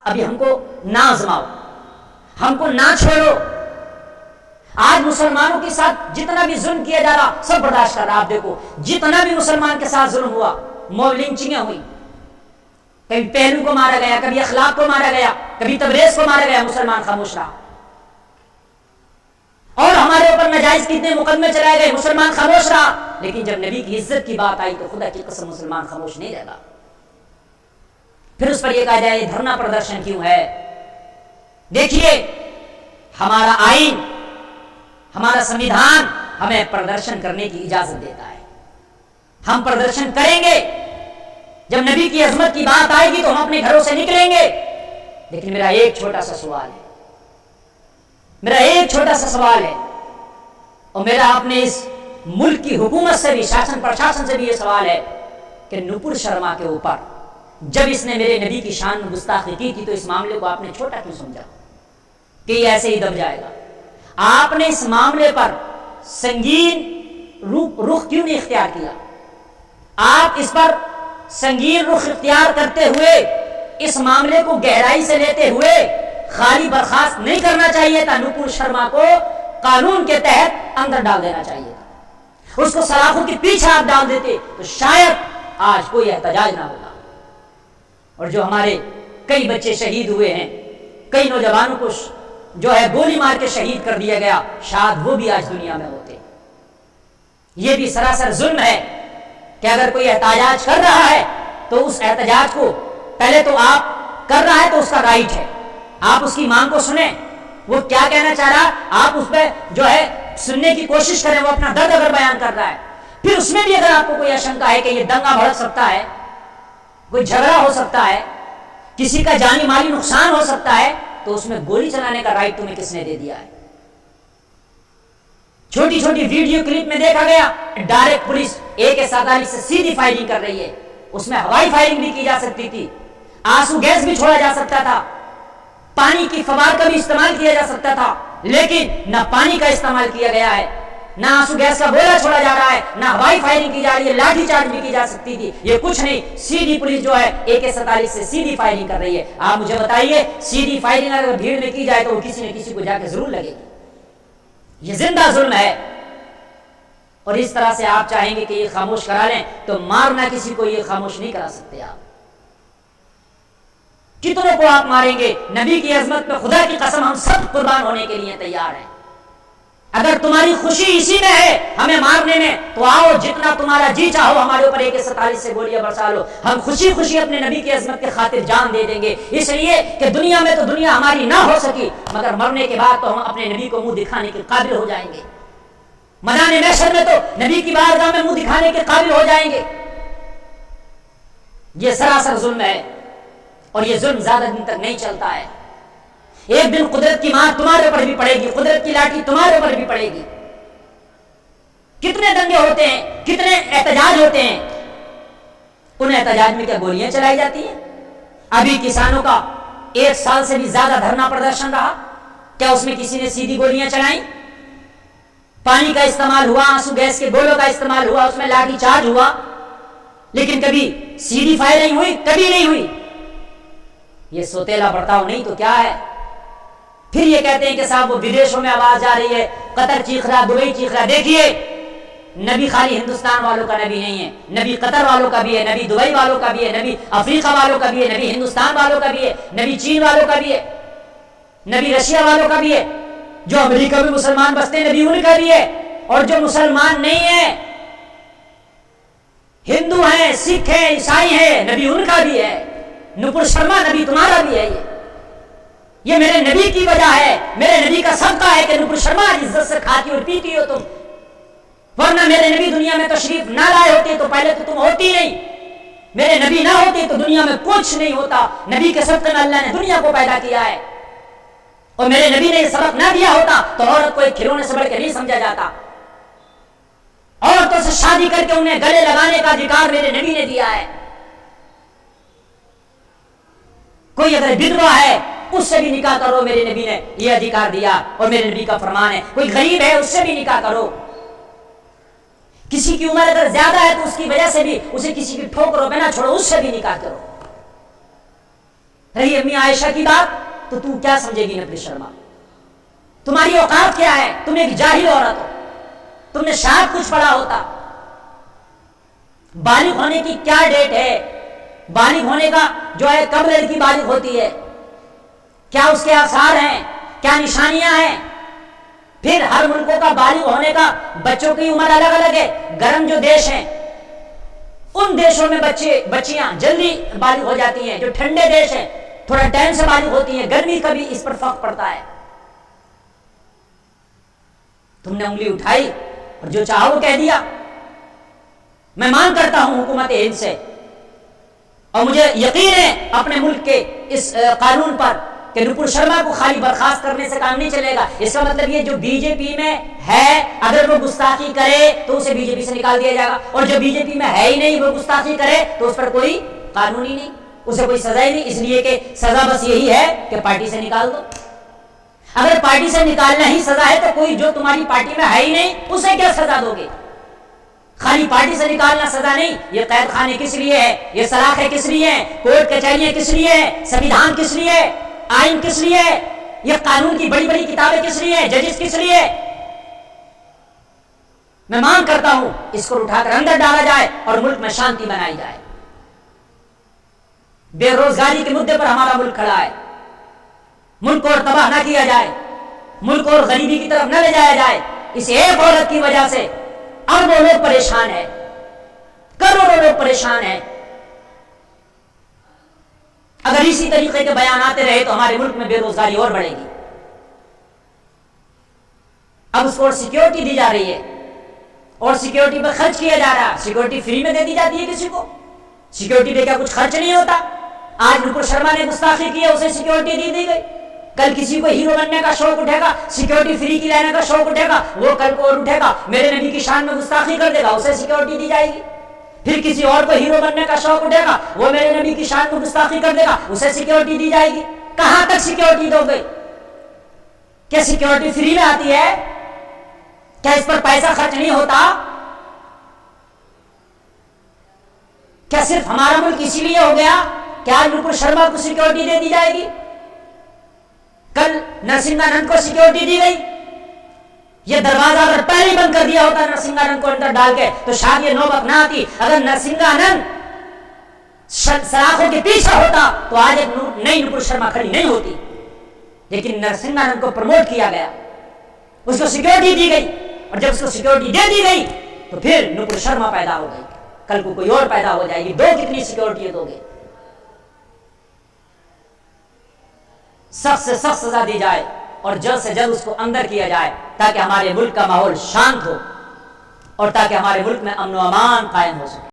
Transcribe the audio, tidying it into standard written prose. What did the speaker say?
ابھی ہم کو نہ آزماؤ، ہم کو نہ چھوڑو۔ آج مسلمانوں کے ساتھ جتنا بھی ظلم کیا جا رہا سب برداشت کر رہا۔ آپ دیکھو جتنا بھی مسلمان کے ساتھ ظلم ہوا، موب لنچنگیں ہوئی، کبھی پہلو کو مارا گیا، کبھی اخلاق کو مارا گیا، کبھی تبریز کو مارا گیا، مسلمان خاموش رہا۔ اور ہمارے اوپر ناجائز کتنے مقدمے چلائے گئے، مسلمان خاموش رہا۔ لیکن جب نبی کی عزت کی بات آئی تو خدا کی قسم مسلمان خاموش نہیں رہا۔ پھر اس پر یہ کہا جائے یہ دھرنا پردرشن کیوں ہے؟ دیکھیے ہمارا آئین، ہمارا سنویدھان ہمیں پردرشن کرنے کی اجازت دیتا ہے، ہم پردرشن کریں گے۔ جب نبی کی عظمت کی بات آئے گی تو ہم اپنے گھروں سے نکلیں گے۔ لیکن میرا ایک چھوٹا سا سوال ہے، میرا ایک چھوٹا سا سوال ہے، اور میرا اپنے اس ملک کی حکومت سے بھی، شاسن پرشاسن سے بھی یہ سوال ہے کہ نپور شرما کے اوپر جب اس نے میرے نبی کی شان میں گستاخی کی تھی تو اس معاملے کو آپ نے چھوٹا کیوں سمجھا کہ یہ ایسے ہی دب جائے گا؟ آپ نے اس معاملے پر سنگین رخ کیوں نہیں اختیار کیا؟ آپ اس پر سنگین رخ اختیار کرتے ہوئے، اس معاملے کو گہرائی سے لیتے ہوئے خالی برخاست نہیں کرنا چاہیے تھا۔ نپور شرما کو قانون کے تحت اندر ڈال دینا چاہیے تھا، اس کو سلاخوں کے پیچھے آپ ڈال دیتے تو شاید آج کوئی احتجاج نہ ہوتا۔ اور جو ہمارے کئی بچے شہید ہوئے ہیں، کئی نوجوانوں کو جو ہے گولی مار کے شہید کر دیا گیا، شاید وہ بھی آج دنیا میں ہوتے۔ یہ بھی سراسر ظلم ہے کہ اگر کوئی احتجاج کر رہا ہے تو اس احتجاج کو پہلے تو آپ کر رہا ہے تو اس کا رائٹ ہے، آپ اس کی مانگ کو سنیں، وہ کیا کہنا چاہ رہا آپ اس پہ جو ہے سننے کی کوشش کریں، وہ اپنا درد اگر بیان کر رہا ہے، پھر اس میں بھی اگر آپ کو کوئی آشنکا ہے کہ یہ دنگا بھڑک سکتا ہے، کوئی جھگڑا ہو سکتا ہے، کسی کا جانی مالی نقصان ہو سکتا ہے، تو اس میں گولی چلانے کا رائٹ تمہیں کس نے دے دیا ہے؟ چھوٹی چھوٹی ویڈیو کلپ میں دیکھا گیا ڈائریکٹ پولیس AK-47 سے سیدھی فائرنگ کر رہی ہے، اس میں ہوائی فائرنگ بھی کی جا سکتی تھی، آنسو گیس بھی چھوڑا جا سکتا تھا، پانی کی فوار کا بھی استعمال کیا جا سکتا تھا، لیکن نہ پانی کا استعمال کیا گیا ہے، نہ آنسو گیس کا گولا چھوڑا جا رہا ہے، نہ ہوائی فائرنگ کی جا رہی ہے، لاٹھی چارج بھی کی جا سکتی تھی، یہ کچھ نہیں، سیدھی پولیس جو ہے AK-47 سے سیدھی فائرنگ کر رہی ہے۔ آپ مجھے بتائیے سیدھی فائرنگ اگر بھیڑ میں کی جائے تو وہ کسی نہ کسی کو جا کے ضرور لگے گی۔ یہ زندہ ظلم ہے، اور اس طرح سے آپ چاہیں گے کہ یہ خاموش کرا لیں تو مارنا کسی کو یہ خاموش نہیں کرا سکتے۔ آپ کتنوں کو آپ ماریں گے؟ نبی کی عظمت پہ خدا کی قسم ہم سب قربان ہونے کے لیے تیار ہیں۔ اگر تمہاری خوشی اسی میں ہے ہمیں مارنے میں تو آؤ، جتنا تمہارا جی چاہو ہمارے اوپر AK-47 سے گولیاں برسا لو، ہم خوشی خوشی اپنے نبی کی عظمت کے خاطر جان دے دیں گے، اس لیے کہ دنیا میں تو دنیا ہماری نہ ہو سکی، مگر مرنے کے بعد تو ہم اپنے نبی کو منہ دکھانے کے قابل ہو جائیں گے، میدان محشر میں تو نبی کی بارگاہ میں منہ دکھانے کے قابل ہو جائیں گے۔ یہ سراسر ظلم ہے، اور یہ ظلم زیادہ دن تک نہیں چلتا ہے، ایک دن قدرت کی مار تمہارے اوپر بھی پڑے گی، قدرت کی لاٹھی تمہارے اوپر بھی پڑے گی۔ کتنے دنگے ہوتے ہیں، کتنے احتجاج ہوتے ہیں، ان احتجاج میں کیا گولیاں چلائی جاتی ہیں؟ ابھی کسانوں کا 1 سال سے بھی زیادہ دھرنا پردرشن رہا، کیا اس میں کسی نے سیدھی گولیاں چلائیں؟ پانی کا استعمال ہوا، آنسو گیس کے گولوں کا استعمال ہوا، اس میں لاٹھی چارج ہوا، لیکن کبھی سیدھی فائرنگ ہوئی؟ کبھی نہیں ہوئی۔ یہ سوتیلا برتاؤ نہیں تو کیا ہے؟ پھر یہ کہتے ہیں کہ صاحب وہ ودیشوں میں آواز جا رہی ہے، قطر چیخ رہا، دبئی چیخ رہا۔ دیکھیے نبی خالی ہندوستان والوں کا نبی نہیں ہے، نبی قطر والوں کا بھی ہے، نبی دبئی والوں کا بھی ہے، نبی افریقہ والوں کا بھی ہے، نبی ہندوستان والوں کا بھی ہے، نبی چین والوں کا بھی ہے، نبی رشیا والوں کا بھی ہے، جو امریکہ میں مسلمان بستے ہیں نبی ان کا بھی ہے، اور جو مسلمان نہیں ہے، ہندو ہیں، سکھ ہیں، عیسائی ہیں، نبی ان کا بھی ہے۔ نپور شرما نبی تمہارا بھی ہے۔ یہ میرے نبی کی وجہ ہے، میرے نبی کا صدقہ ہے کہ نپور شرما عزت سے کھاتی اور پیتی ہو تم، ورنہ میرے نبی دنیا میں تشریف نہ لائے ہوتے تو پہلے تو تم ہوتی نہیں، میرے نبی نہ ہوتے تو دنیا میں کچھ نہیں ہوتا۔ نبی کے صدقے میں اللہ نے دنیا کو پیدا کیا ہے، اور میرے نبی نے یہ سبق نہ دیا ہوتا تو عورت کو ایک کھلونے سے بڑھ کے نہیں سمجھا جاتا۔ عورتوں سے شادی کر کے انہیں گلے لگانے کا ادھیکار میرے نبی نے دیا ہے۔ کوئی اگر بدوا ہے اس سے بھی نکاح کرو، میرے نبی نے یہ ادھیکار دیا، اور میرے نبی کا فرمان ہے۔ کوئی غریب ہے اس سے بھی نکاح کرو، کسی کی عمر اگر زیادہ ہے تو اس کی وجہ سے بھی اسے کسی کی ٹھوکروں میں نہ چھوڑو، اس سے بھی نکاح کرو۔ رہی امی عائشہ کی بات، تو تو کیا سمجھے گی نبی شرما؟ تمہاری اوقات کیا ہے؟ تم ایک جاہل عورت ہو، تم نے شاید کچھ پڑھا ہوتا۔ بالغ ہونے کی کیا ڈیٹ ہے؟ بالغ ہونے کا جو ہے کب لڑکی بالغ ہوتی ہے؟ کیا اس کے آثار ہیں؟ کیا نشانیاں ہیں؟ پھر ہر ملکوں کا بالغ ہونے کا بچوں کی عمر الگ الگ ہے۔ گرم جو دیش ہیں ان دیشوں میں بچیاں جلدی بالغ ہو جاتی ہیں، جو ٹھنڈے دیش ہیں تھوڑا ٹائم سے بالغ ہوتی ہیں۔ گرمی کا بھی اس پر فرق پڑتا ہے۔ تم نے انگلی اٹھائی اور جو چاہو وہ کہہ دیا۔ میں مانگ کرتا ہوں حکومت ہند سے، اور مجھے یقین ہے اپنے ملک کے اس قانون پر کہ نپور شرما کو خالی برخاست کرنے سے کام نہیں چلے گا۔ اس کا مطلب یہ جو بی جے پی میں ہے اگر وہ گستاخی کرے تو اسے بی جے پی سے نکال دیا جائے گا، اور جو بی جے پی میں ہے ہی نہیں وہ گستاخی کرے تو اس پر کوئی قانون ہی نہیں، اسے کوئی سزا ہی نہیں، اس لیے کہ سزا بس یہی ہے کہ پارٹی سے نکال دو۔ اگر پارٹی سے نکالنا ہی سزا ہے تو کوئی جو تمہاری پارٹی میں ہے ہی نہیں اسے کیا سزا دو گے؟ خالی پارٹی سے نکالنا سزا نہیں، یہ قید خانے کس لیے ہے؟ یہ سلاخیں کس لیے ہیں؟ کورٹ کچہریاں کس لیے ہیں؟ سنویدھان کس لیے ہے؟ آئین کس لیے ہے؟ یہ قانون کی بڑی بڑی کتابیں کس لیے ہیں؟ ججز کس لیے؟ میں مانگ کرتا ہوں اس کو اٹھا کر اندر ڈالا جائے اور ملک میں شانتی بنائی جائے۔ بے روزگاری کے مدے پر ہمارا ملک کھڑا ہے، ملک کو اور تباہ نہ کیا جائے، ملک کو اور غریبی کی طرف نہ لے جایا جائے۔ اس ایک عورت کی وجہ سے اربوں لوگ پریشان ہیں، کروڑوں لوگ پریشان ہیں۔ اگر اسی طریقے کے بیان آتے رہے تو ہمارے ملک میں بے روزگاری اور بڑھے گی۔ اب اس کو اور سیکیورٹی دی جا رہی ہے، اور سیکیورٹی پہ خرچ کیا جا رہا ہے۔ سیکیورٹی فری میں دے دی جاتی ہے کسی کو؟ سیکیورٹی پہ کیا کچھ خرچ نہیں ہوتا؟ آج نپور شرما نے گستاخی کی ہے، اسے سیکیورٹی دی گئی۔ کل کسی کو ہیرو بننے کا شوق اٹھے گا، سیکیورٹی فری کی لینے کا شوق اٹھے گا، وہ کل کو اور اٹھے گا، میرے نبی کی شان میں گستاخی کر دے گا، اسے سیکیورٹی دی جائے گی۔ پھر کسی اور کو ہیرو بننے کا شوق اٹھے گا، وہ میرے نبی کی شان میں گستاخی کر دے گا، اسے سیکیورٹی دی جائے گی۔ کہاں تک سیکیورٹی دو گے؟ کیا سیکیورٹی فری میں آتی ہے؟ کیا اس پر پیسہ خرچ نہیں ہوتا؟ کیا صرف ہمارا ملک اسی لیے ہو گیا کہ آج نپور شرما کو سیکیورٹی دے دی جائے گی؟ کل نرسنگانند کو سیکیورٹی دی گئی۔ یہ دروازہ اگر پہلے بند کر دیا ہوتا نرسنگانند کو اندر ڈال کے تو شاید یہ نوبت نہ آتی۔ اگر نرسنگانند سلاخوں کے پیچھے ہوتا تو آج ایک نئی نپور شرما کھڑی نہیں ہوتی، لیکن نرسنگانند کو پروموٹ کیا گیا، اس کو سیکیورٹی دی گئی، اور جب اس کو سیکیورٹی دے دی گئی تو پھر نپور شرما پیدا ہو گئی، کل کو کوئی اور پیدا ہو جائے گی۔ دو کتنی سیکیورٹی دو گے؟ سخت سے سخت سزا دی جائے اور جلد سے جلد اس کو اندر کیا جائے، تاکہ ہمارے ملک کا ماحول شانت ہو اور تاکہ ہمارے ملک میں امن و امان قائم ہو سکے۔